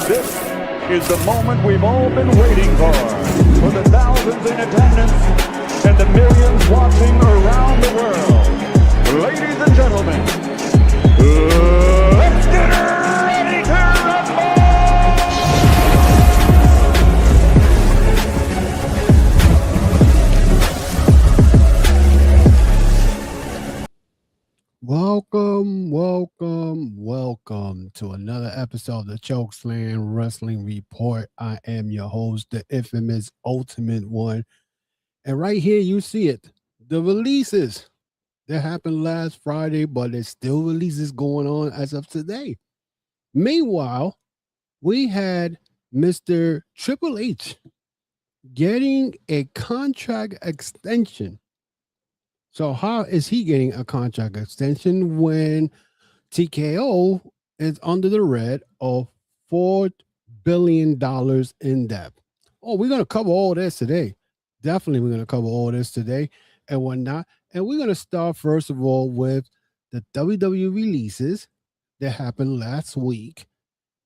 This is the moment we've all been waiting for the thousands in attendance and the millions watching around the world. Ladies and gentlemen, let's get ready to rumble! Welcome to another episode of the Chokeslam Wrestling Report. I am your host, the infamous Ultimate One. And right here, you see it. The releases that happened last Friday, but there's still releases going on as of today. Meanwhile, we had Mr. Triple H getting a contract extension. So how is he getting a contract extension when TKO is under the red of $4 billion in debt? Oh, we're going to cover all this today. Definitely we're going to cover all this today and whatnot. And we're going to start, first of all, with the WWE releases that happened last week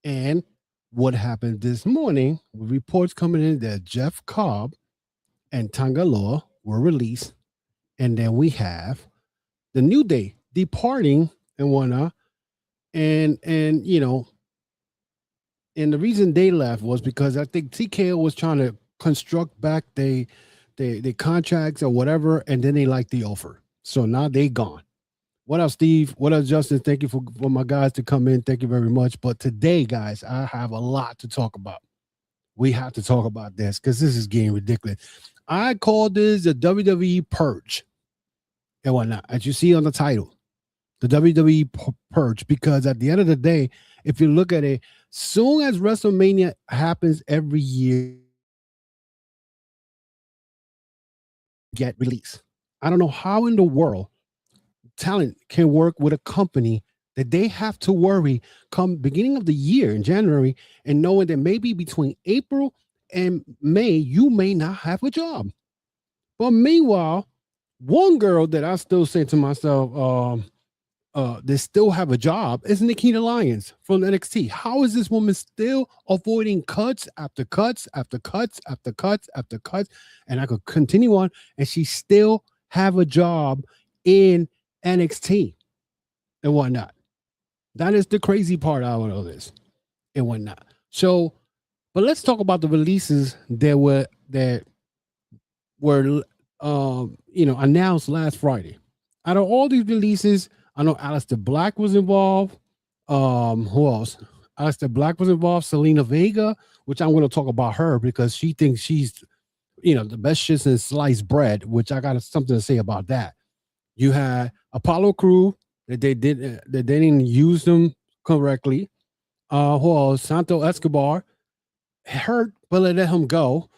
and what happened this morning with reports coming in that Jeff Cobb and Tangaloa were released. And then we have the New Day departing and whatnot. And you know, and the reason they left was because I think TKO was trying to construct back the contracts or whatever, and then they liked the offer. So now they gone. What up, Steve? What up, Justin? Thank you for my guys to come in. Thank you very much. But today, guys, I have a lot to talk about. We have to talk about this because this is getting ridiculous. I call this the WWE Purge and whatnot, as you see on the title, the WWE Purge, because at the end of the day, if you look at it, soon as WrestleMania happens every year, get released. I don't know how in the world talent can work with a company that they have to worry come beginning of the year in January and knowing that maybe between April and May, you may not have a job. But meanwhile, one girl that I still say to myself, they still have a job is Nikita Lyons from NXT. How is this woman still avoiding cuts after cuts after cuts after cuts after cuts? And I could continue on, and she still have a job in NXT and whatnot. That is the crazy part out of this and whatnot. So, but let's talk about the releases that were announced last Friday. Out of all these releases, I know Aleister Black was involved. Who else? Aleister Black was involved. Selena Vega, which I'm going to talk about her because she thinks she's, the best shit since sliced bread, which I got something to say about that. You had Apollo Crew that they didn't use them correctly. Who else? Santo Escobar hurt, but they let him go.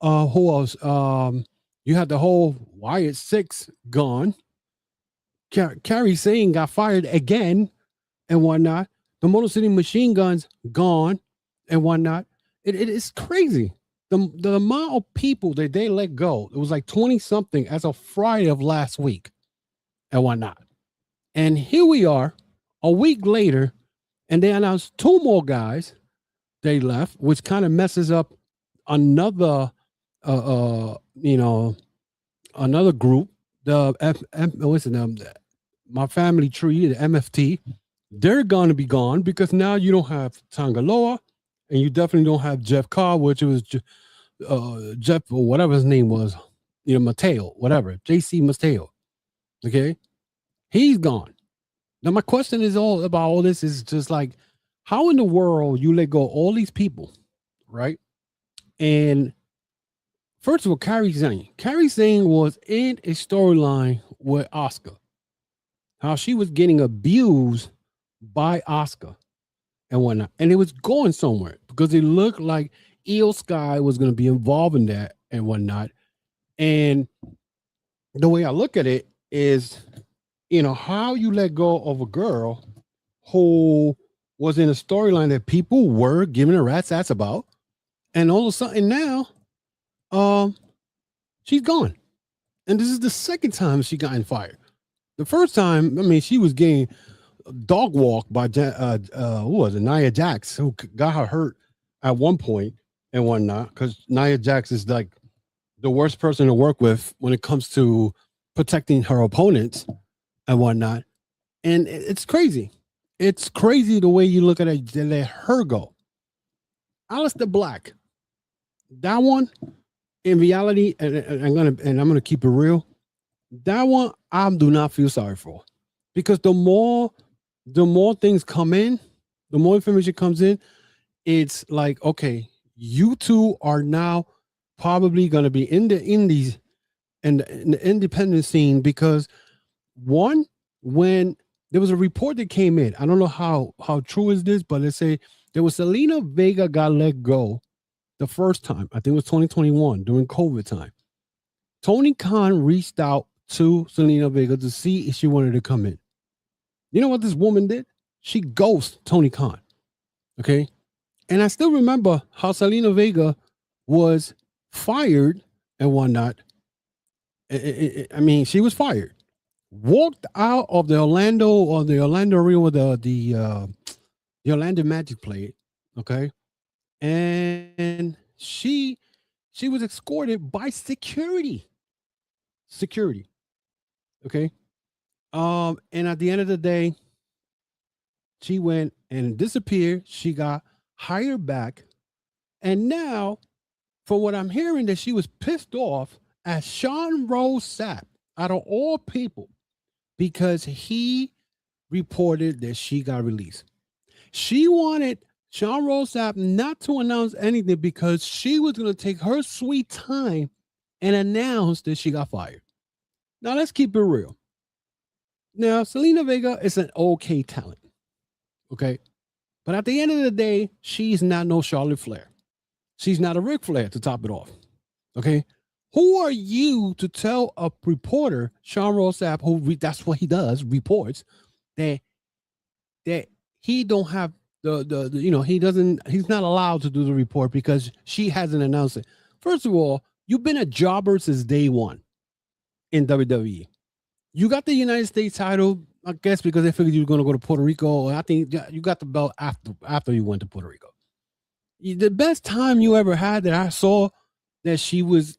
Who else? You had the whole Wyatt Six gone. Kairi Sane got fired again and whatnot. The Motor City Machine Guns gone and whatnot. It is crazy. The amount of people that they let go, it was like 20 something as of Friday of last week and whatnot. And here we are a week later, and they announced two more guys they left, which kind of messes up another another group, my family tree, the MFT. They're gonna be gone because now you don't have Tangaloa, and you definitely don't have Jeff Cobb, which was Jeff or whatever his name was, Mateo, whatever, JC Mateo. Okay, he's gone. Now my question is all about all this is just like, how in the world you let go all these people, right? And first of all, Kairi Sane was in a storyline with Asuka. How she was getting abused by Asuka and whatnot. And it was going somewhere because it looked like Io Sky was going to be involved in that and whatnot. And the way I look at it is, how you let go of a girl who was in a storyline that people were giving a rat's ass about. And all of a sudden now, she's gone. And this is the second time she gotten fired. The first time, she was getting dog walked by who was it? Nia Jax, who got her hurt at one point and whatnot, because Nia Jax is like the worst person to work with when it comes to protecting her opponents and whatnot. And it's crazy. It's crazy the way you look at it. They let her go. Aleister Black, that one, in reality, and I'm gonna keep it real. That one I do not feel sorry for, because the more things come in, the more information comes in, it's like, okay, you two are now probably gonna be in the indies and in the independent scene, because one, when there was a report that came in, I don't know how true is this, but let's say there was Selena Vega got let go the first time. I think it was 2021 during COVID time. Tony Khan reached out to Selena Vega to see if she wanted to come in. You know what this woman did? She ghosted Tony Khan. Okay. And I still remember how Selena Vega was fired and whatnot. I mean, she was fired. Walked out of the Orlando arena where the Orlando Magic played. Okay. And she was escorted by security. Okay. And at the end of the day, she went and disappeared. She got hired back. And now, for what I'm hearing, that she was pissed off at Sean Rose Sapp, out of all people, because he reported that she got released. She wanted Sean Rose Sapp not to announce anything because she was going to take her sweet time and announce that she got fired. Now, let's keep it real. Now, Selena Vega is an okay talent, okay? But at the end of the day, she's not no Charlotte Flair. She's not a Ric Flair, to top it off, okay? Who are you to tell a reporter, Sean Rose Sapp, who that's what he does, reports, that he don't have he's not allowed to do the report because she hasn't announced it. First of all, you've been a jobber since day one in WWE. You got the United States title, I guess, because they figured you were going to go to Puerto Rico. I think you got the belt after you went to Puerto Rico. The best time you ever had that I saw that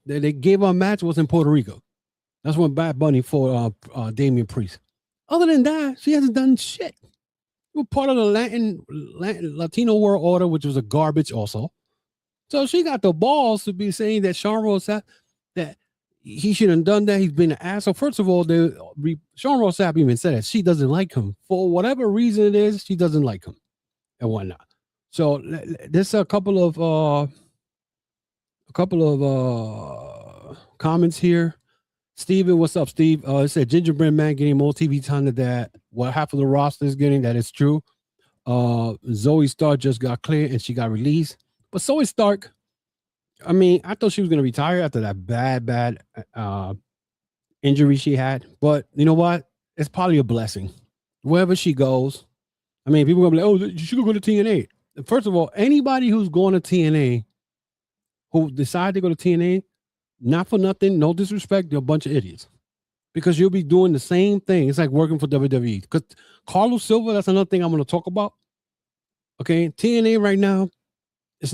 they gave her a match was in Puerto Rico. That's when Bad Bunny fought Damian Priest. Other than that, she hasn't done shit. You were part of the Latino World Order, which was a garbage also. So she got the balls to be saying that Sean Rose Sapp, that he shouldn't have done that. He's been an asshole. First of all, Sean Rose Sapp even said that she doesn't like him. For whatever reason it is, she doesn't like him and whatnot. So there's a couple of comments here. Steven, what's up, Steve? It said Gingerbread Man getting more TV time than that. What half of the roster is getting, that is true. Zoe Stark just got cleared and she got released. But Zoe Stark, I mean, I thought she was going to retire after that bad injury she had. But you know what? It's probably a blessing. Wherever she goes, I mean, people are going to be like, oh, she could go to TNA. First of all, anybody who's going to TNA, who decide to go to TNA, not for nothing, no disrespect, they're a bunch of idiots. Because you'll be doing the same thing. It's like working for WWE. Because Carlos Silva, that's another thing I'm going to talk about. Okay, TNA right now, it's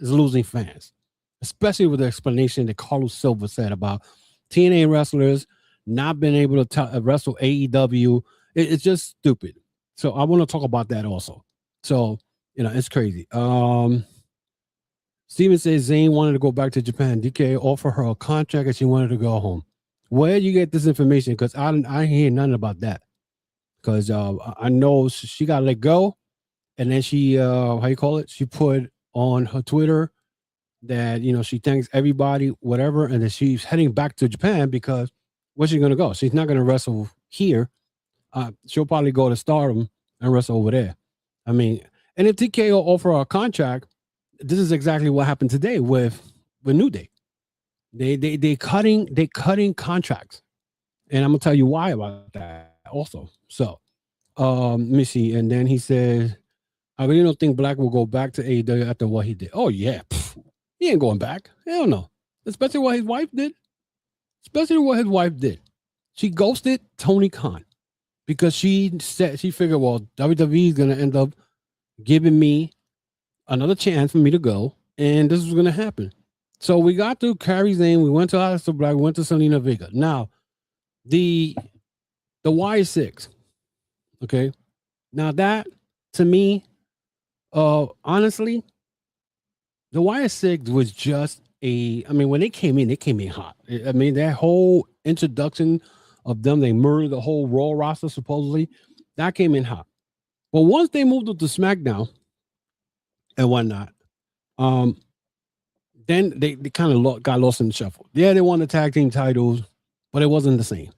losing fans. Especially with the explanation that Carlos Silva said about TNA wrestlers not being able to wrestle AEW. It's just stupid. So I want to talk about that also. So, it's crazy. Steven says Zayn wanted to go back to Japan. DK offered her a contract and she wanted to go home. Where did you get this information? Because I hear nothing about that. Because I know she got let go, and then she she put on her Twitter that she thanks everybody, whatever, and that she's heading back to Japan because where's she gonna go? She's not gonna wrestle here. She'll probably go to Stardom and wrestle over there. I mean, and if TKO offer her a contract, this is exactly what happened today with New Day. They cutting contracts, and I'm gonna tell you why about that also. So, let me see. And then he says, I really don't think Black will go back to AEW after what he did. Oh yeah, he ain't going back. Hell no. Especially what his wife did. She ghosted Tony Khan because she figured, well, WWE is gonna end up giving me another chance for me to go, and this was going to happen. So we got through Kairi Sane. We went to Aleister Black. We went to Selena Vega. Now the Y6. Okay. Now that to me, honestly, the Y6 was just I mean, when they came in hot. I mean, that whole introduction of them, they murdered the whole Raw roster supposedly. That came in hot. But once they moved up to SmackDown and whatnot, then they kind of got lost in the shuffle. Yeah, they won the tag team titles, but it wasn't the same.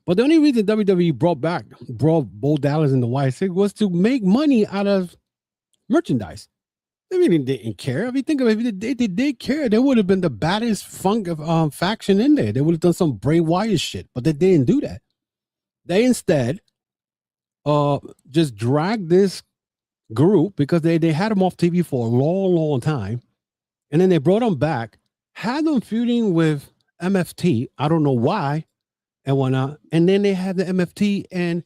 But the only reason WWE brought Bo Dallas in the Y6 was to make money out of merchandise. I mean, they didn't care. If you think of it, if they did care, they would have been the baddest funk of faction in there. They would have done some Bray Wyatt shit, but they didn't do that. They instead just dragged this group because they had them off TV for a long, long time. And then they brought them back, had them feuding with MFT. I don't know why and whatnot. And then they had the MFT and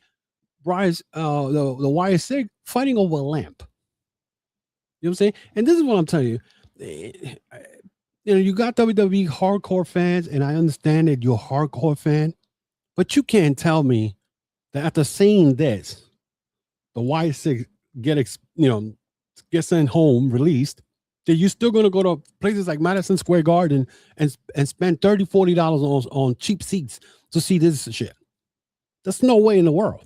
Bryce, the YSC fighting over a lamp. You know what I'm saying? And this is what I'm telling you. You know, you got WWE hardcore fans, and I understand that you're a hardcore fan, but you can't tell me that after seeing this, the Y6 get sent home, released, that you're still going to go to places like Madison Square Garden and spend $30, $40 on cheap seats to see this shit. There's no way in the world.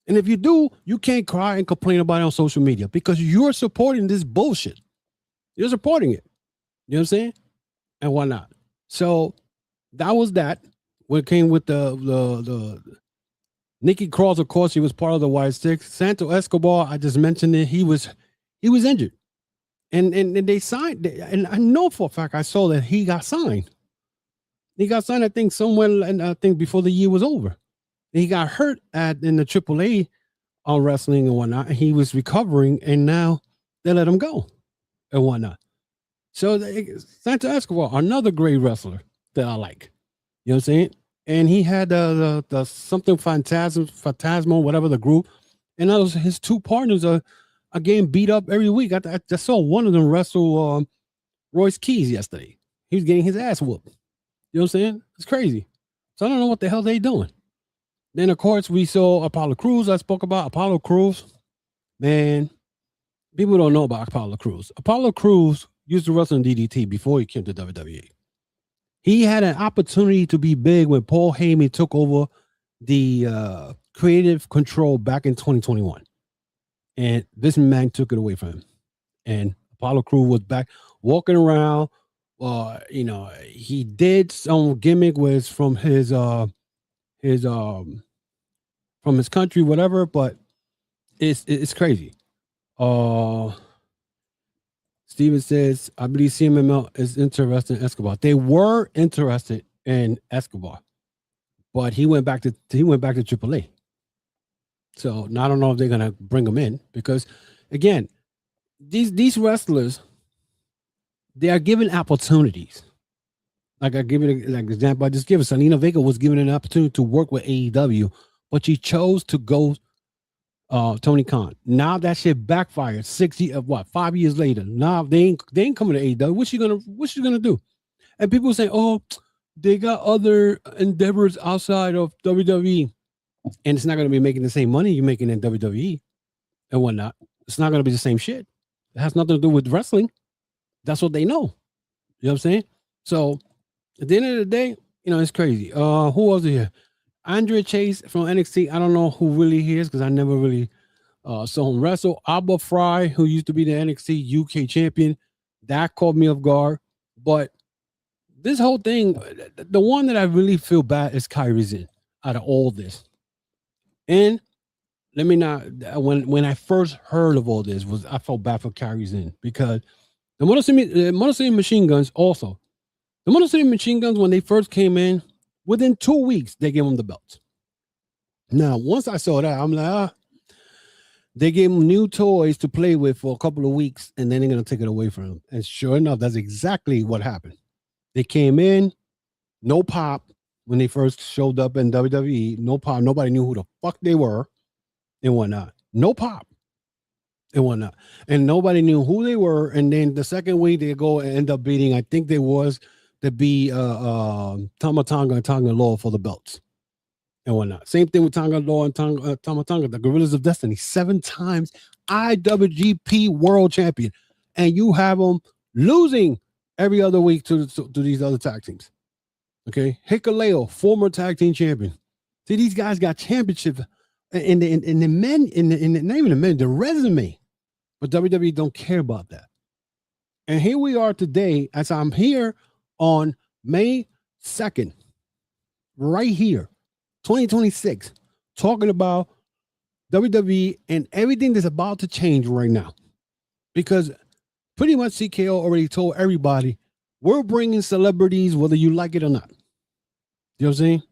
And if you do, you can't cry and complain about it on social media because you're supporting this bullshit. You're supporting it. You know what I'm saying? And whatnot. So that was that. When it came with the Nikki Cross, of course, he was part of the Y6. Santo Escobar, I just mentioned it. He was injured. And they signed, and I know for a fact I saw that he got signed. He got signed, I think, somewhere, and I think before the year was over. He got hurt in the AAA on wrestling and whatnot. And he was recovering, and now they let him go and whatnot. So Santo Escobar, another great wrestler that I like. You know what I'm saying? And he had the something Phantasmo, whatever the group, and that was his two partners are getting beat up every week. I saw one of them wrestle Royce Keys yesterday. He was getting his ass whooped. You know what I'm saying? It's crazy. So I don't know what the hell they doing. Then, of course, we saw Apollo Crews. I spoke about Apollo Crews. Man, people don't know about Apollo Crews. Apollo Crews used to wrestle in DDT before he came to WWE. He had an opportunity to be big when Paul Heyman took over the creative control back in 2021. And this man took it away from him. And Apollo Crews was back walking around. He did some gimmick was from his country, whatever, but it's crazy. Steven says, I believe CMML is interested in Escobar. They were interested in Escobar, but he went back to AAA. So now I don't know if they're gonna bring him in because, again, these wrestlers, they are given opportunities. Like I give it like example, I just give it. Selena Vega was given an opportunity to work with AEW, but she chose to go Tony Khan. Now that shit backfired 5 years later. Now they ain't coming to AEW. What's she gonna do? And people say, oh, they got other endeavors outside of WWE. And it's not gonna be making the same money you're making in WWE and whatnot. It's not gonna be the same shit. It has nothing to do with wrestling. That's what they know. You know what I'm saying? So at the end of the day, it's crazy. Who was it here? Andre Chase from NXT. I don't know who really he is because I never really saw him wrestle. Abba Fry, who used to be the NXT UK champion, that caught me off guard. But this whole thing, the one that I really feel bad is Kairi Sane out of all this. And let me not, when I first heard of all this, I felt bad for Kairi Sane because the Motor City Machine Guns also. The Motor City Machine Guns, when they first came in, within 2 weeks, they gave them the belts. Now, once I saw that, I'm like, they gave them new toys to play with for a couple of weeks, and then they're going to take it away from them. And sure enough, that's exactly what happened. They came in, no pop when they first showed up in WWE. No pop. Nobody knew who the fuck they were and whatnot. No pop. and whatnot. And nobody knew who they were. And then the second week they go and end up beating, I think there was to be Tama Tonga and Tonga Law for the belts and whatnot. Same thing with Tonga Law and Tama Tonga, the Gorillas of Destiny, 7 times IWGP World Champion. And you have them losing every other week to these other tag teams. Okay, Hikuleo, former tag team champion. See, these guys got championship in the men, not even the men, the resume. But WWE don't care about that. And here we are today, as I'm here on May 2nd, right here, 2026, talking about WWE and everything that's about to change right now. Because pretty much TKO already told everybody, we're bringing celebrities whether you like it or not. You know what I'm saying?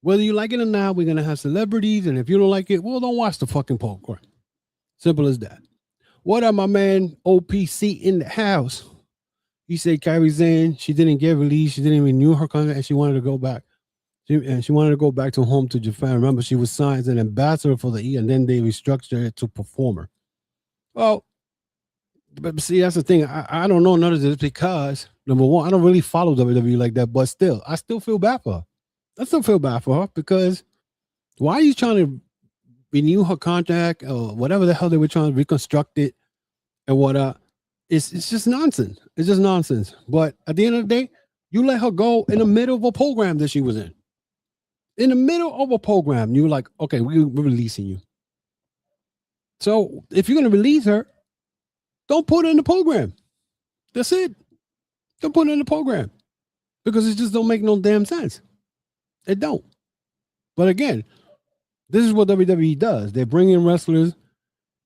Whether you like it or not, we're going to have celebrities. And if you don't like it, well, don't watch the fucking program. Simple as that. What up, my man OPC in the house? He said Kairi Sane, she didn't get released. She didn't renew her contract and she wanted to go back. She wanted to go back to home to Japan. Remember, she was signed as an ambassador for the E, and then they restructured it to performer. Well, but see, that's the thing. I don't know none of this because, number one, I don't really follow WWE like that, but still, I still feel bad for her. I still feel bad for her because why are you trying to renew her contract or whatever the hell they were trying to reconstruct it and what it's just nonsense. It's just nonsense. But at the end of the day, you let her go in the middle of a program that she was in. In the middle of a program, you were like, okay, we're releasing you. So if you're going to release her, don't put her in the program. That's it. Don't put her in the program because it just don't make no damn sense. It don't. But again, this is what WWE does. They bring in wrestlers,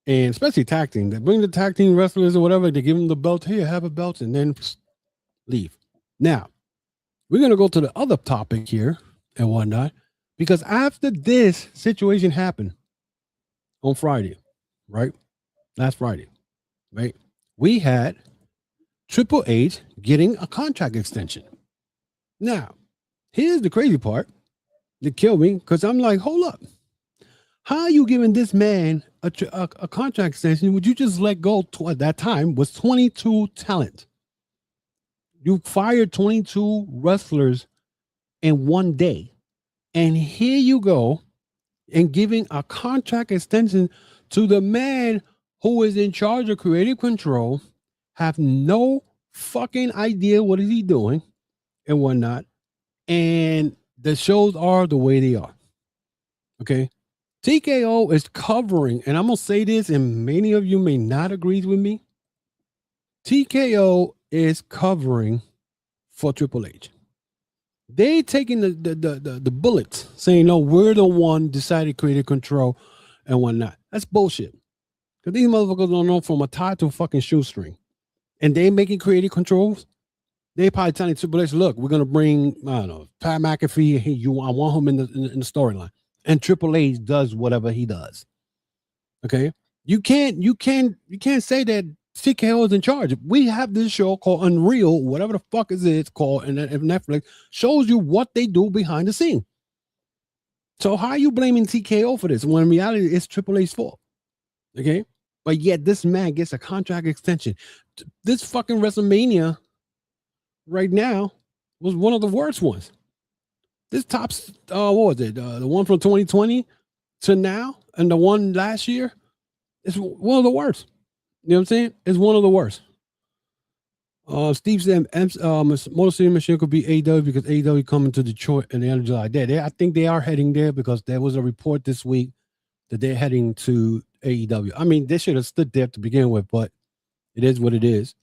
and especially tag team. They bring the tag team wrestlers or whatever. They give them the belt. Here, have a belt, and then leave. Now, we're going to go to the other topic here and whatnot, because after this situation happened on Friday, right? Last Friday, right? We had Triple H getting a contract extension. Now, here's the crazy part that killed me, because I'm like, hold up. How are you giving this man a contract extension? Would you just let go at that time was 22 talent? You fired 22 wrestlers in one day. And here you go and giving a contract extension to the man who is in charge of creative control, have no fucking idea what is he doing and whatnot. And the shows are the way they are. Okay. TKO is covering, and I'm going to say this, and many of you may not agree with me. TKO is covering for Triple H. They taking the bullets, saying, no, we're the one decided creative control and whatnot. That's bullshit. Because these motherfuckers don't know from a tie to a fucking shoestring. And they making creative controls. They probably telling Triple H, look, we're going to bring, I don't know, Pat McAfee. Hey, I want him in the storyline. And Triple H does whatever he does. Okay? You can't say that TKO is in charge. We have this show called Unreal, whatever the fuck it's called, and Netflix shows you what they do behind the scene. So how are you blaming TKO for this when in reality it's Triple H's fault? Okay? But yet this man gets a contract extension. This fucking WrestleMania right now was one of the worst ones. This tops, what was it? The one from 2020 to now, and the one last year is one of the worst. You know what I'm saying? It's one of the worst. Steve said, Motor City Machine could be AEW because AEW coming to Detroit in the end of July. I think they are heading there because there was a report this week that they're heading to AEW. I mean, they should have stood there to begin with, but it is what it is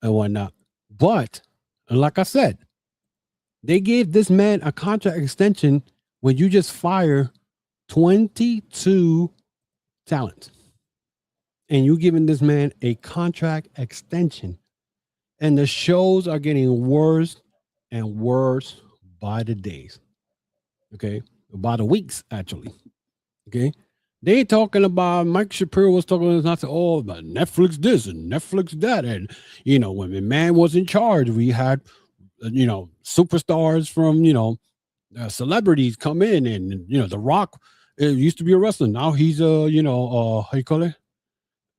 and whatnot. But, like I said, they gave this man a contract extension when you just fire 22 talent. And you giving this man a contract extension. And the shows are getting worse and worse by the days. Okay? By the weeks, actually. Okay? They talking about, Mike Shapiro was talking about Netflix this and Netflix that. And, when the man was in charge, we had, superstars from, celebrities come in. And, The Rock used to be a wrestler. Now he's how you call it?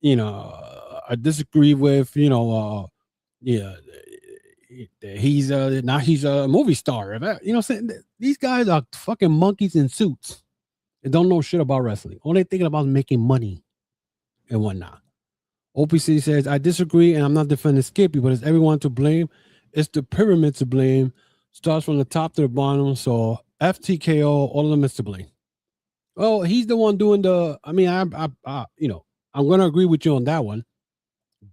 I disagree with, yeah, he's now he's a movie star. These guys are fucking monkeys in suits and don't know shit about wrestling. All they thinking about is making money and whatnot. OPC says, I disagree and I'm not defending Skippy, but is everyone to blame? It's the pyramid to blame. Starts from the top to the bottom. So FTKO, all of them is to blame. Well, he's the one doing the. I mean, I'm going to agree with you on that one,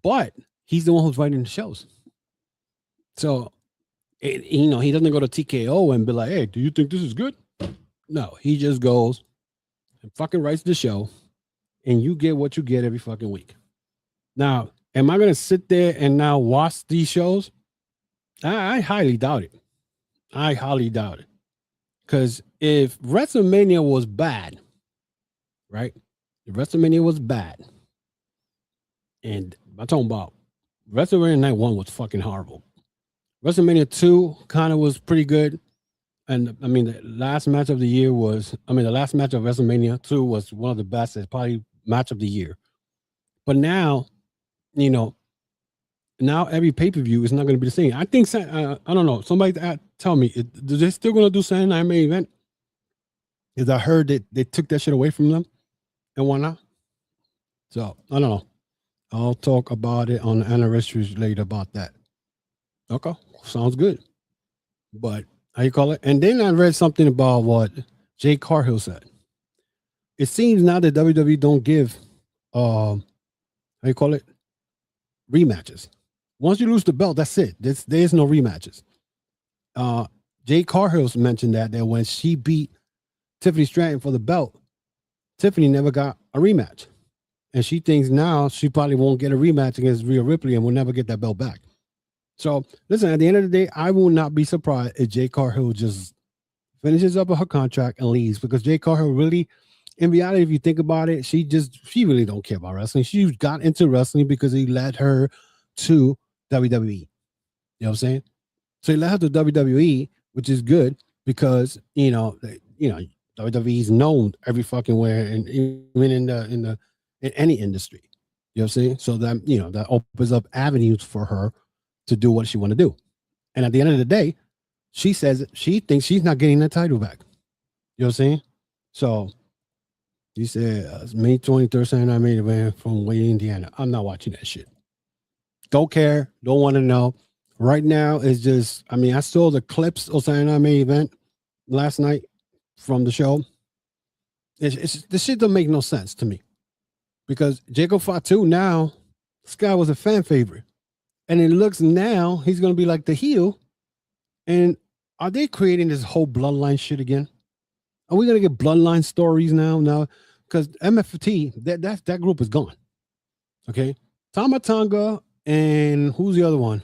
but he's the one who's writing the shows. So, he doesn't go to TKO and be like, "Hey, do you think this is good?" No, he just goes and fucking writes the show, and you get what you get every fucking week. Now, am I going to sit there and now watch these shows? I highly doubt it. I highly doubt it. Because if WrestleMania was bad, right? If WrestleMania was bad, and I'm talking about WrestleMania Night 1 was fucking horrible. WrestleMania 2 kind of was pretty good. And I mean, the last match of WrestleMania 2 was one of the best. It's probably match of the year. But now, now every pay-per-view is not going to be the same. I think, I don't know. Somebody tell me, are they still going to do Saturday Night Main Event? Because I heard that they took that shit away from them. And why not? So, I don't know. I'll talk about it on the anniversary later about that. Okay, sounds good. But, how you call it? And then I read something about what Jay Carhill said. It seems now that WWE don't give, rematches. Once you lose the belt, that's it. There's no rematches. Jay Carhill mentioned that when she beat Tiffany Stratton for the belt, Tiffany never got a rematch. And she thinks now she probably won't get a rematch against Rhea Ripley and will never get that belt back. So, listen, at the end of the day, I will not be surprised if Jay Carhill just finishes up her contract and leaves, because Jay Carhill really, in reality, if you think about it, she really don't care about wrestling. She got into wrestling because he led her to WWE. You know what I'm saying? So he led her to WWE, which is good because, WWE is known every fucking where, and even in any industry. You know what I'm saying? So that, that opens up avenues for her to do what she want to do. And at the end of the day, she says she thinks she's not getting the title back. You know what I'm saying? So he said, May 23rd, Saturday Night Main Event from Wayne, Indiana. I'm not watching that shit. Don't care. Don't want to know. Right now, it's just, I saw the clips of Saturday Night Main Event last night from the show. This shit don't make no sense to me. Because Jacob Fatu now, this guy was a fan favorite. And it looks now he's going to be like the heel. And are they creating this whole bloodline shit again? Are we going to get bloodline stories now? Because MFT, that group is gone. Okay? Tama Tonga and who's the other one?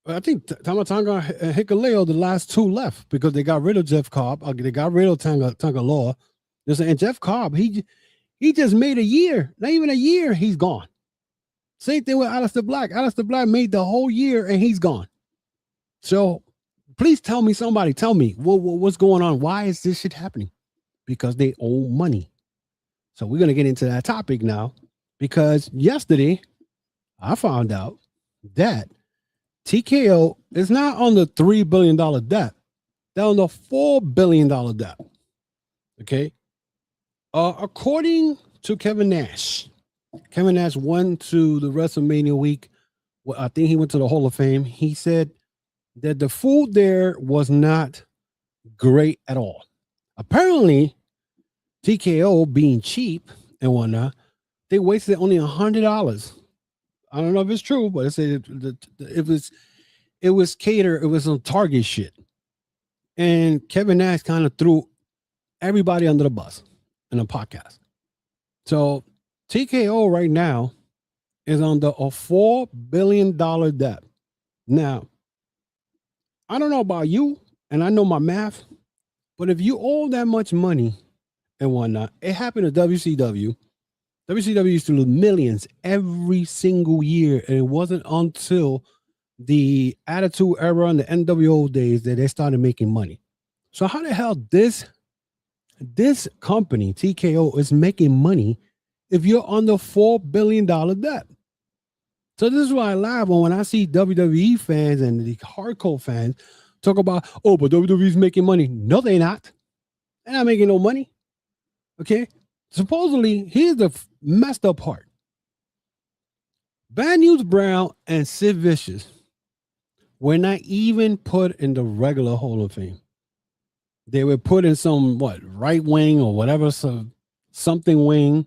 I think Tama Tonga and Hikuleo, the last two left because they got rid of Jeff Cobb. They got rid of Tonga Law. And Jeff Cobb, he just made a year. Not even a year, he's gone. Same thing with Aleister Black. Aleister Black made the whole year and he's gone. So please tell me, somebody tell me what's going on. Why is this shit happening? Because they owe money. So we're going to get into that topic now, because yesterday I found out that TKO is not on the $3 billion debt. They're on the $4 billion debt. Okay. According to Kevin Nash went to the WrestleMania week. Well, I think he went to the Hall of Fame. He said that the food there was not great at all. Apparently, TKO being cheap and whatnot, they wasted only $100. I don't know if it's true, but it said it was catered. It was on Target shit. And Kevin Nash kind of threw everybody under the bus in a podcast. So TKO right now is under a $4 billion debt. Now, I don't know about you, and I know my math, but if you owe that much money and whatnot, it happened to WCW. WCW used to lose millions every single year, and it wasn't until the Attitude Era and the NWO days that they started making money. So how the hell this company, TKO, is making money if you're under $4 billion debt. So this is why I laugh when I see WWE fans and the hardcore fans talk about, oh, but WWE's making money. No, they're not. They're not making no money. Okay? Supposedly, here's the messed up part. Bad News Brown and Sid Vicious were not even put in the regular Hall of Fame. They were put in some, right wing or whatever, something wing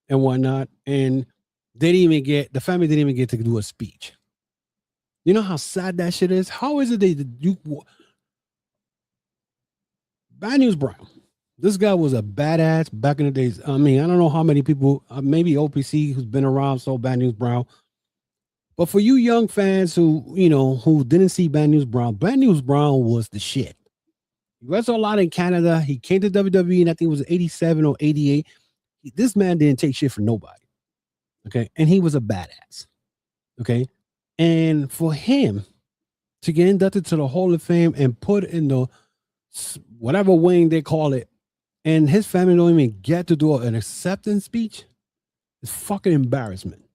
and whatnot. And they didn't even get, the family didn't even get to do a speech. You know how sad that shit is? How is it Bad News Brown, this guy was a badass back in the days. I mean, I don't know how many people, maybe OPC who's been around, so Bad News Brown. But for you young fans who didn't see Bad News Brown was the shit. He wrestled a lot in Canada. He came to WWE, and I think it was 87 or 88. This man didn't take shit from nobody. Okay. And he was a badass. Okay. And for him to get inducted to the Hall of Fame and put in the whatever wing they call it, and his family don't even get to do an acceptance speech, is fucking embarrassment.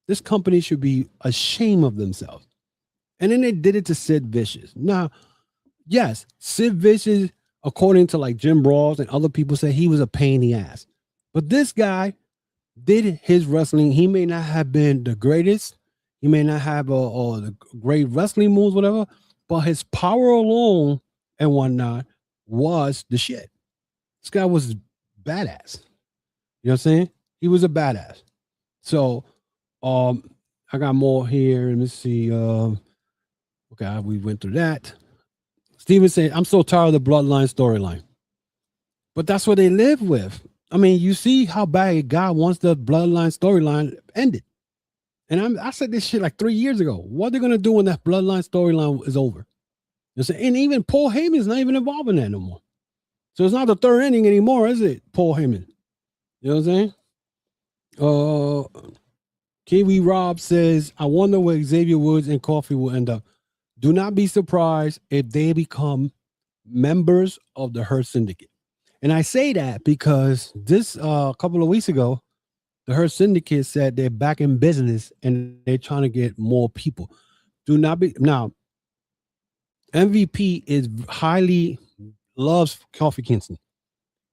This company should be ashamed of themselves. And then they did it to Sid Vicious. Now, yes, Sid Vicious, according to like Jim Ross and other people, say he was a pain in the ass. But this guy did his wrestling. He may not have been the greatest. He may not have the great wrestling moves, whatever. But his power alone and whatnot was the shit. This guy was badass. You know what I'm saying? He was a badass. So, I got more here. Let me see. Okay, we went through that. Steven said, I'm so tired of the bloodline storyline. But that's what they live with. I mean, you see how bad it got once the bloodline storyline ended. And I said this shit like 3 years ago. What are they going to do when that bloodline storyline is over? You know, and even Paul Heyman's not even involved in that no more. So it's not the third inning anymore, is it, Paul Heyman? You know what I'm saying? Kiwi Rob says, I wonder where Xavier Woods and Coffee will end up. Do not be surprised if they become members of the Hurt Syndicate. And I say that because this couple of weeks ago, the Hurt Syndicate said they're back in business and they're trying to get more people. Do not be now. MVP is loves Kofi Kingston.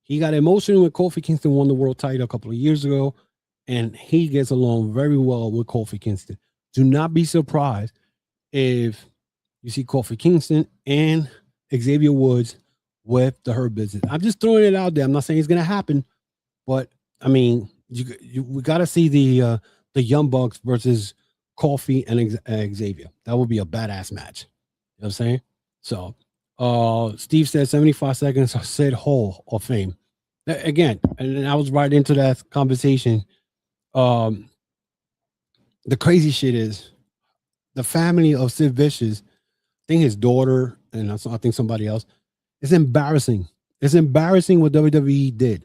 He got emotional when Kofi Kingston won the world title a couple of years ago, and he gets along very well with Kofi Kingston. Do not be surprised if you see Kofi Kingston and Xavier Woods with the Hurt Business. I'm just throwing it out there. I'm not saying it's going to happen, but I mean, we got to see the Young Bucks versus Kofi and Xavier. That would be a badass match. You know what I'm saying? So, Steve said 75 seconds. Said Hall of Fame. Again, and I was right into that conversation. The crazy shit is the family of Sid Vicious, I think his daughter and I think somebody else, it's embarrassing. It's embarrassing what WWE did.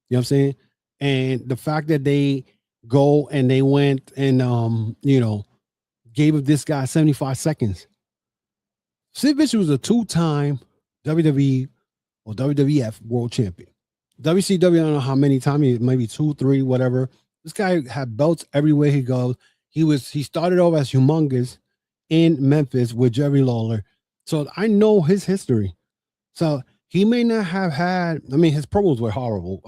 You know what I'm saying? And the fact that they go and they went and gave this guy 75 seconds. Sid Vicious was a 2-time WWE or WWF world champion. WCW, I don't know how many times, maybe 2, 3, whatever. This guy had belts everywhere he goes. He started off as Humongous in Memphis with Jerry Lawler. So I know his history. So he may not have had, I mean, his promos were horrible.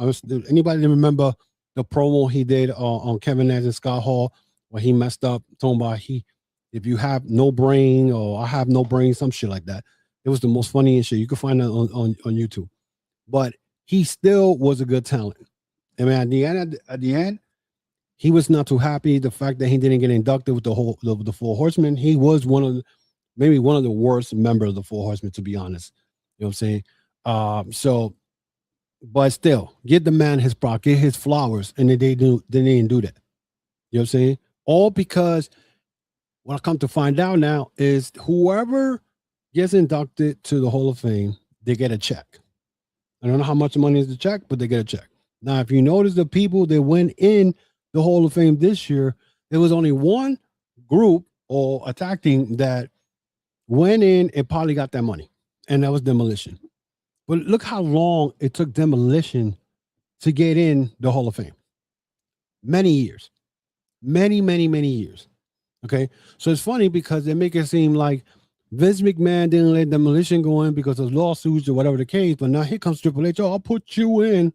Anybody remember the promo he did on Kevin Nash and Scott Hall where he messed up, talking about if you have no brain or I have no brain, some shit like that. It was the most funniest shit. You can find it on YouTube. But he still was a good talent. I mean, at the end, he was not too happy. The fact that he didn't get inducted with the Four Horsemen, he was maybe one of the worst members of the Four Horsemen, to be honest. You know what I'm saying? But still, get the man his props, get his flowers, and they didn't do that. You know what I'm saying? All because what I come to find out now is whoever gets inducted to the Hall of Fame, they get a check. I don't know how much money is the check, but they get a check. Now, if you notice the people that went in the Hall of Fame this year, there was only one group or a tag team that went in and probably got that money, and that was Demolition. But look how long it took Demolition to get in the Hall of Fame. many years, many years. Okay, so it's funny because they make it seem like Vince McMahon didn't let Demolition go in because of lawsuits or whatever the case. But now here comes Triple H. Oh, I'll put you in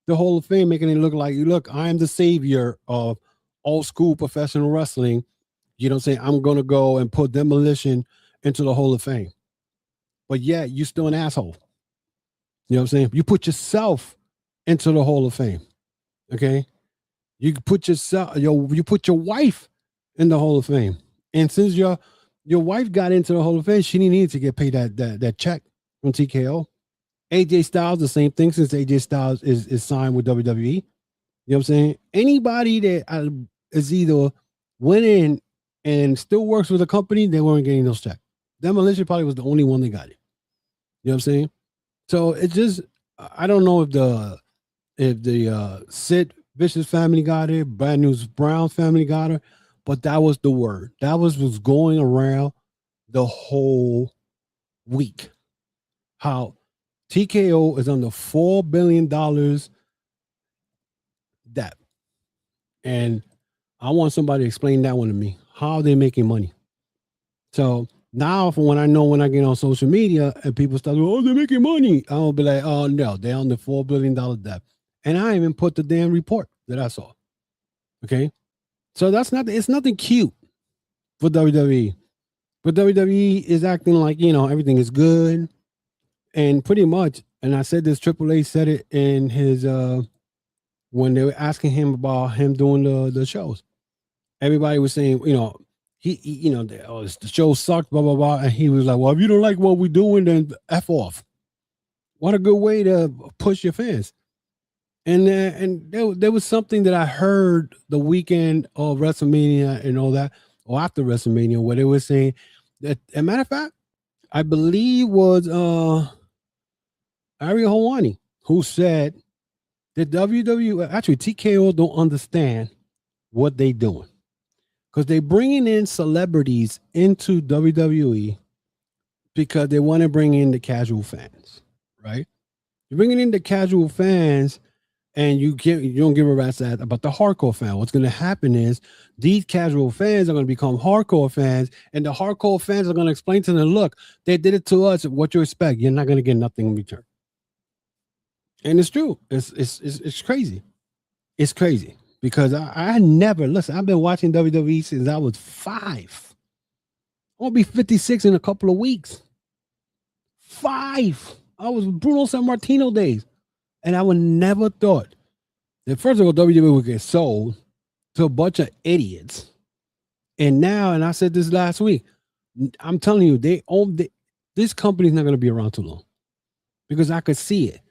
the Hall of Fame, making it look like, look, I am the savior of old school professional wrestling. You know what I'm saying? I'm going to go and put Demolition into the Hall of Fame. But yeah, you're still an asshole. You know what I'm saying? You put yourself into the Hall of Fame. Okay? You put yourself, you put your wife in the Hall of Fame. And since your wife got into the Hall of Fame, she didn't need to get paid that check from TKO. AJ Styles, the same thing, since AJ Styles is signed with WWE. You know what I'm saying? Anybody that is either went in and still works with a company, they weren't getting those checks. Demolition probably was the only one that got it. You know what I'm saying? So it's just, I don't know if the Sid Vicious family got it, Brand News Brown family got it, but that was the word. That was going around the whole week. How TKO is under $4 billion debt. And I want somebody to explain that one to me. How are they making money? So now, when I get on social media and people start, oh, they're making money, I'll be like, oh no, they're on the $4 billion debt. And I even put the damn report that I saw. Okay. So it's nothing cute for WWE. But WWE is acting like, everything is good. And pretty much, and I said this, Triple H said it in his, when they were asking him about him doing the shows. Everybody was saying, the show sucked, blah, blah, blah. And he was like, well, if you don't like what we're doing, then F off. What a good way to push your fans. And there was something that I heard the weekend of WrestleMania and all that, or after WrestleMania, where they were saying that, as a matter of fact, I believe was Ariel Helwani, who said that WWE, actually TKO, don't understand what they doing. Because they're bringing in celebrities into WWE because they want to bring in the casual fans, right? You're bringing in the casual fans, and you don't give a rat's ass about the hardcore fan. What's going to happen is these casual fans are going to become hardcore fans, and the hardcore fans are going to explain to them, look, they did it to us. What you expect? You're not going to get nothing in return. And it's true. It's crazy. It's crazy because I never, listen, I've been watching WWE since I was 5. I'll be 56 in a couple of weeks. 5. I was Bruno Sammartino days. And I would never thought that, first of all, WWE would get sold to a bunch of idiots. And now, and I said this last week, I'm telling you, this company's not going to be around too long because I could see it.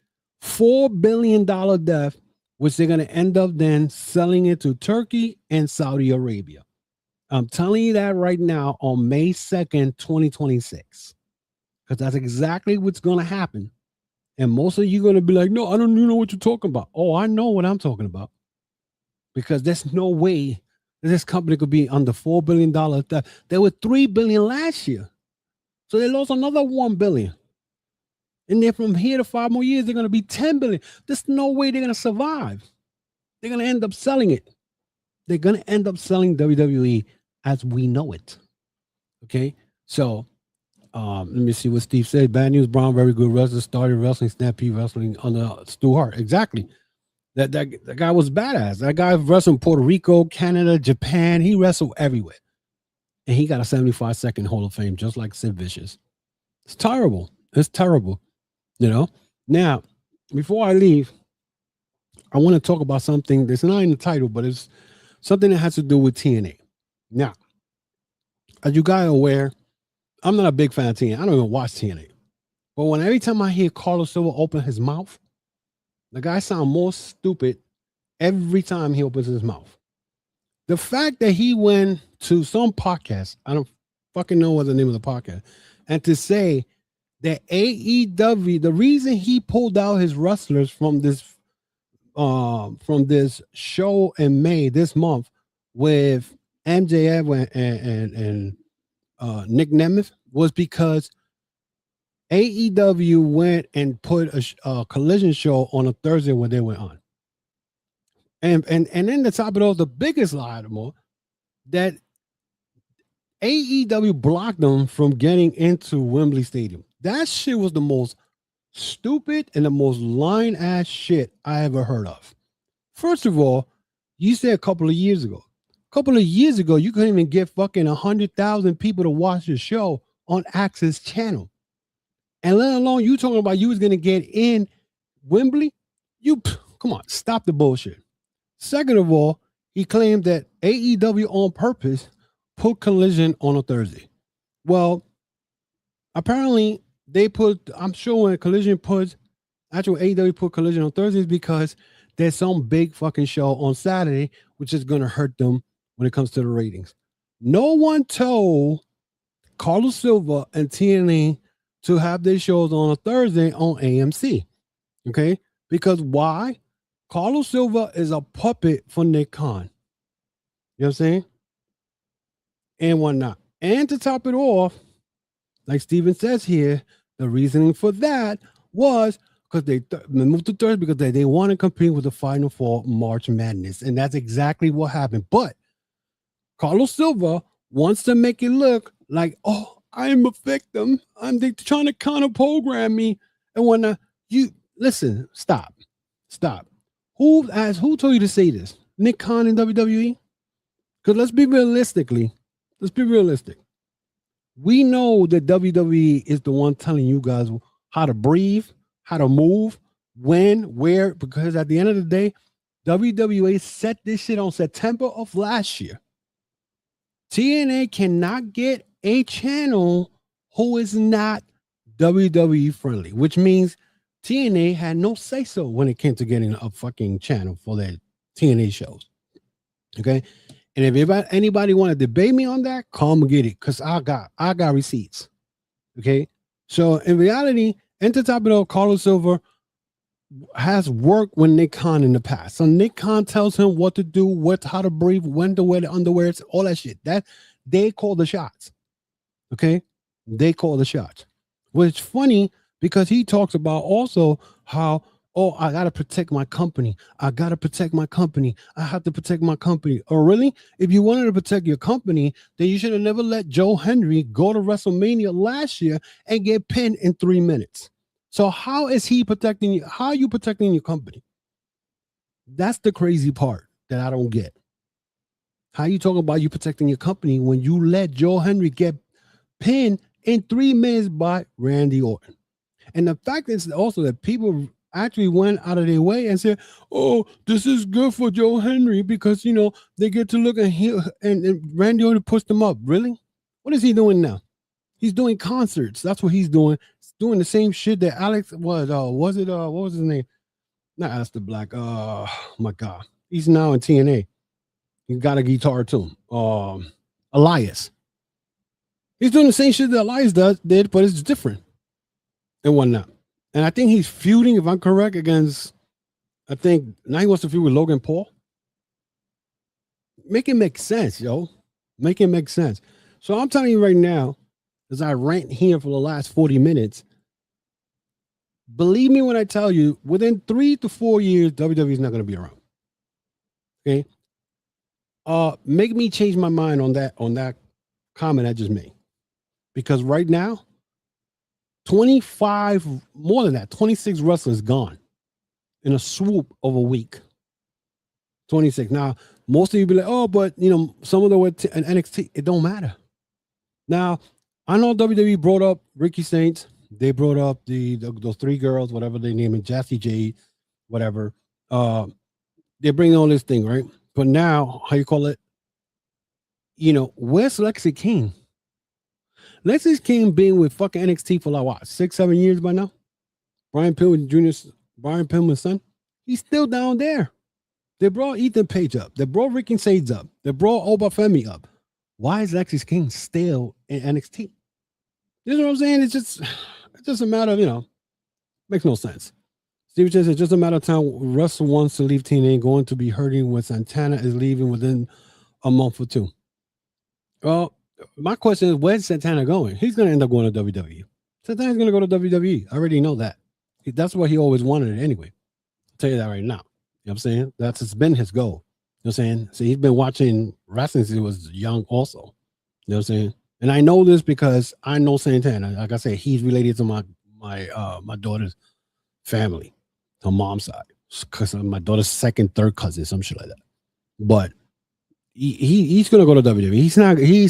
$4 billion debt, which they're going to end up then selling it to Turkey and Saudi Arabia. I'm telling you that right now on May 2nd, 2026, because that's exactly what's going to happen. And most of you are going to be like, no, I don't even know what you're talking about. Oh, I know what I'm talking about. Because there's no way that this company could be under $4 billion. They were $3 billion last year. So they lost another $1 billion. And then from here to 5 more years, they're going to be $10 billion. There's no way they're going to survive. They're going to end up selling it. They're going to end up selling WWE as we know it. Okay? So, let me see what Steve said. Bad News Brown, very good wrestler, started wrestling, Stampede Wrestling under Stu Hart. Exactly. That guy was badass. That guy wrestled in Puerto Rico, Canada, Japan. He wrestled everywhere. And he got a 75-second Hall of Fame, just like Sid Vicious. It's terrible. It's terrible. Now, before I leave, I want to talk about something that's not in the title, but it's something that has to do with TNA. Now, as you guys are aware, I'm not a big fan of TNA. I don't even watch TNA. But every time I hear Carlos Silva open his mouth, the guy sounds more stupid every time he opens his mouth. The fact that he went to some podcast, I don't fucking know what the name of the podcast, and to say that AEW, the reason he pulled out his wrestlers from this show in May this month with MJF and Nick Nemeth was because AEW went and put a collision show on a Thursday when they went on. And then the top of all, the biggest lie of them all, that AEW blocked them from getting into Wembley Stadium. That shit was the most stupid and the most lying ass shit I ever heard of. First of all, you said a couple of years ago, you couldn't even get fucking 100,000 people to watch the show on Access Channel. And let alone you talking about you was going to get in Wembley. Come on, stop the bullshit. Second of all, he claimed that AEW on purpose put Collision on a Thursday. Well, apparently they put, I'm sure when Collision puts, actual AEW put Collision on Thursdays because there's some big fucking show on Saturday, which is going to hurt them when it comes to the ratings. No one told Carlos Silva and TNA to have their shows on a Thursday on AMC. Okay? Because why? Carlos Silva is a puppet for Nick Khan. You know what I'm saying? And whatnot. And to top it off, like Steven says here, the reasoning for that was because they moved to Thursday because they want to compete with the Final Four March Madness. And that's exactly what happened. But Carlos Silva wants to make it look like, oh, I'm a victim. They're trying to counter program me and whatnot. You listen, stop. Who told you to say this? Nick Khan in WWE? Because let's be realistic. We know that WWE is the one telling you guys how to breathe, how to move, when, where, because at the end of the day, WWE set this shit on September of last year. TNA cannot get a channel who is not WWE friendly, which means TNA had no say-so when it came to getting a fucking channel for their TNA shows. Okay? And if anybody want to debate me on that, come and get it, because I got receipts. Okay? So in reality, Enter top it all, Carlos Silva has worked with Nick Khan in the past. So Nick Khan tells him what to do, how to breathe, when to wear the underwear, all that shit. That they call the shots. Okay? They call the shots. Which is funny because he talks about also how, oh, I got to protect my company. I have to protect my company. Oh, really? If you wanted to protect your company, then you should have never let Joe Hendry go to WrestleMania last year and get pinned in 3 minutes. So how is he protecting you? How are you protecting your company? That's the crazy part that I don't get. How you talking about you protecting your company when you let Joe Hendry get pinned in 3 minutes by Randy Orton? And the fact is also that people actually went out of their way and said, oh, this is good for Joe Hendry because, you know, they get to look at him and Randy Orton pushed them up. Really? What is he doing now? He's doing concerts. That's what he's doing. He's doing the same shit that Alex was. What was his name? Not Aleister Black. My God. He's now in TNA. He got a guitar too. Elias. He's doing the same shit that Elias did, but it's different and whatnot. And I think he's feuding, if I'm correct, against, I think now he wants to feud with Logan Paul. Make it make sense, yo. Make it make sense. So I'm telling you right now, as I rant here for the last 40 minutes, believe me when I tell you, within 3 to 4 years, WWE is not going to be around. Okay? Make me change my mind on that comment I just made. Because right now, 26 wrestlers gone in a swoop of a week. 26. Now, most of you be like, oh, but, you know, some of them were in NXT. It don't matter. Now, I know WWE brought up Ricky Saints. They brought up those 3 girls, whatever they name it, Jassy Jade, whatever. They bring all this thing, right? But now, how you call it? You know, where's Lexi King? Lexi King being with fucking NXT for like what, 6-7 years by now? Brian Pillman's son. He's still down there. They brought Ethan Page up. They brought Ricky Saints up. They brought Obafemi up. Why is Lexi King still in NXT? You know what I'm saying? It's just a matter of, you know, makes no sense. Steve says it's just a matter of time. Russ wants to leave TNA, going to be hurting when Santana is leaving within a month or 2. Well, my question is, where's Santana going? He's going to end up going to WWE. Santana's going to go to WWE. I already know that. That's what he always wanted anyway. I'll tell you that right now. You know what I'm saying? That's it's been his goal. You know what I'm saying? So he's been watching wrestling since he was young also. You know what I'm saying? And I know this because I know Santana. Like I said, he's related to my daughter's family, her mom's side. Because my daughter's second, third cousin, some shit like that. But he's gonna go to WWE. He's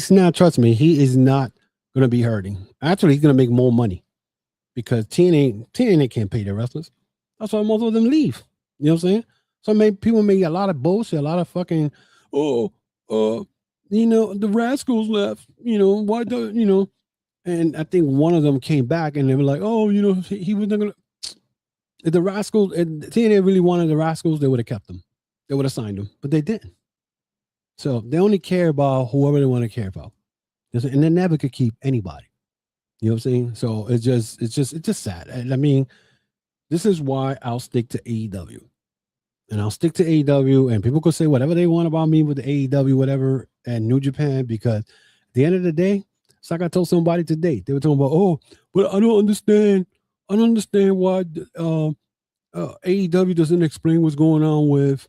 not, trust me, he is not gonna be hurting. Actually, he's gonna make more money because TNA can't pay their wrestlers. That's why most of them leave. You know what I'm saying? So people make a lot of bullshit, a lot of fucking, the Rascals left, why don't, and I think one of them came back and they were like, oh, he was not gonna, if the Rascals, and TNA really wanted the Rascals, they would have kept them. They would have signed them, but they didn't. So they only care about whoever they want to care about. And they never could keep anybody. You know what I'm saying? So it's just sad. And I mean, this is why I'll stick to AEW. And I'll stick to AEW, and people could say whatever they want about me with the AEW, whatever, and New Japan, because at the end of the day, it's like I told somebody today. They were talking about, oh, but I don't understand why AEW doesn't explain what's going on with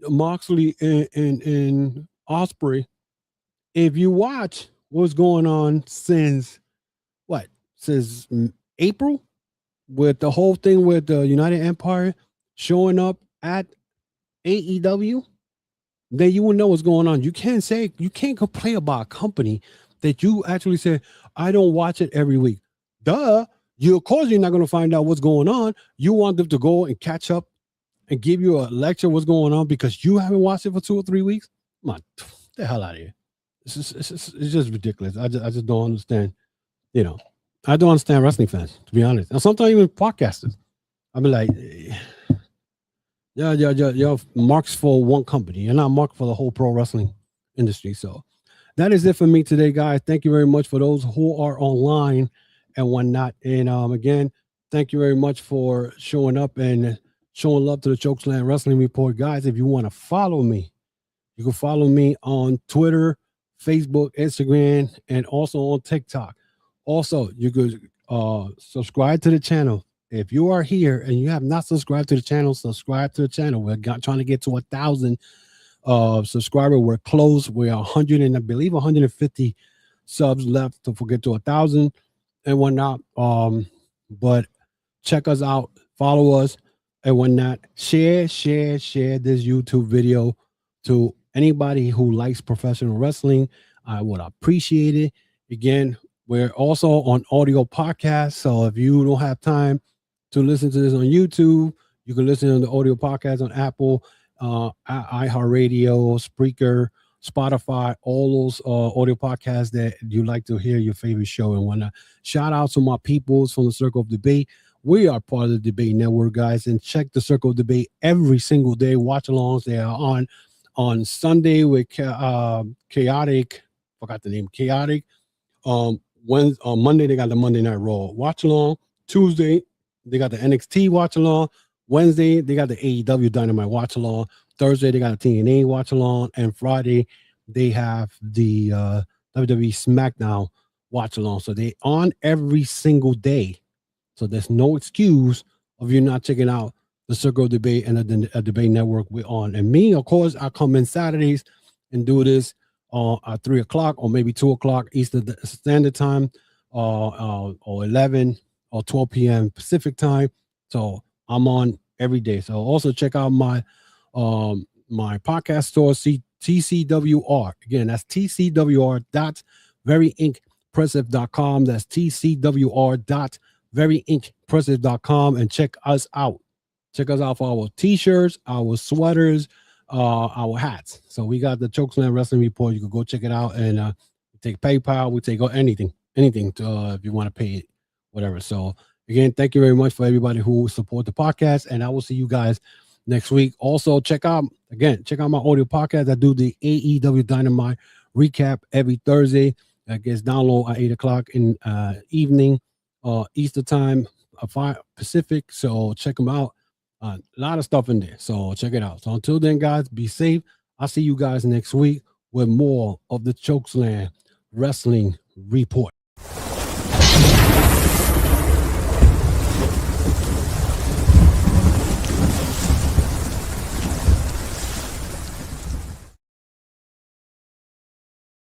Moxley and Osprey. If you watch what's going on since April, with the whole thing with the United Empire showing up at AEW, then you will know what's going on. You can't complain about a company that you actually say, I don't watch it every week. Duh. Of course you're not going to find out what's going on. You want them to go and catch up and give you a lecture what's going on because you haven't watched it for 2 or 3 weeks. Come on, get the hell out of here. It's just ridiculous. I just don't understand. I don't understand wrestling fans, to be honest. And sometimes even podcasters. I'll be like, you're marks for one company. You're not marked for the whole pro wrestling industry. So that is it for me today, guys. Thank you very much for those who are online and whatnot. And again, thank you very much for showing up and showing love to the Chokeslam Wrestling Report. Guys, if you want to follow me, you can follow me on Twitter, Facebook, Instagram, and also on TikTok. Also, you could subscribe to the channel. If you are here and you have not subscribed to the channel, subscribe to the channel. We're trying to get to 1,000 subscribers. We're close. We're 100 and I believe 150 subs left to get to 1,000 and whatnot. But check us out, follow us and whatnot. Share this YouTube video to anybody who likes professional wrestling. I would appreciate it. Again, we're also on audio podcast. So if you don't have time to listen to this on YouTube, you can listen to the audio podcast on Apple, iHeartRadio, Spreaker, Spotify, all those audio podcasts that you like to hear your favorite show and whatnot. Shout out to my peoples from the Circle of Debate. We are part of the Debate Network, guys, and check the Circle of Debate every single day. Watch alongs. They are on Sunday with Chaotic. Forgot the name. Chaotic. On Monday they got the Monday Night Raw watch along. Tuesday they got the NXT watch along. Wednesday they got the AEW Dynamite watch along. Thursday they got the TNA watch along, and Friday they have the WWE SmackDown watch along. So they on every single day. So there's no excuse of you not checking out the Circle Debate and the Debate Network we're on. And me, of course, I come in Saturdays and do this at 3 o'clock or maybe 2 o'clock Eastern Standard Time, or 11 or 12 p.m. Pacific Time. So I'm on every day. So also check out my podcast store, TCWR. Again, that's TCWR.veryInkpressive.com. That's TCWR.veryInkpressive.com, and check us out. Check us out for our t-shirts, our sweaters, our hats. So we got the Chokeslam Wrestling Report. You can go check it out, and we take PayPal. We take anything to if you want to pay it, whatever. So again, thank you very much for everybody who support the podcast, and I will see you guys next week. Also, check out my audio podcast. I do the AEW Dynamite recap every Thursday. That gets download at 8 o'clock in evening, Easter time, 5 Pacific. So check them out. A lot of stuff in there. So check it out. So until then, guys, be safe. I'll see you guys next week with more of the Chokeslam Wrestling Report.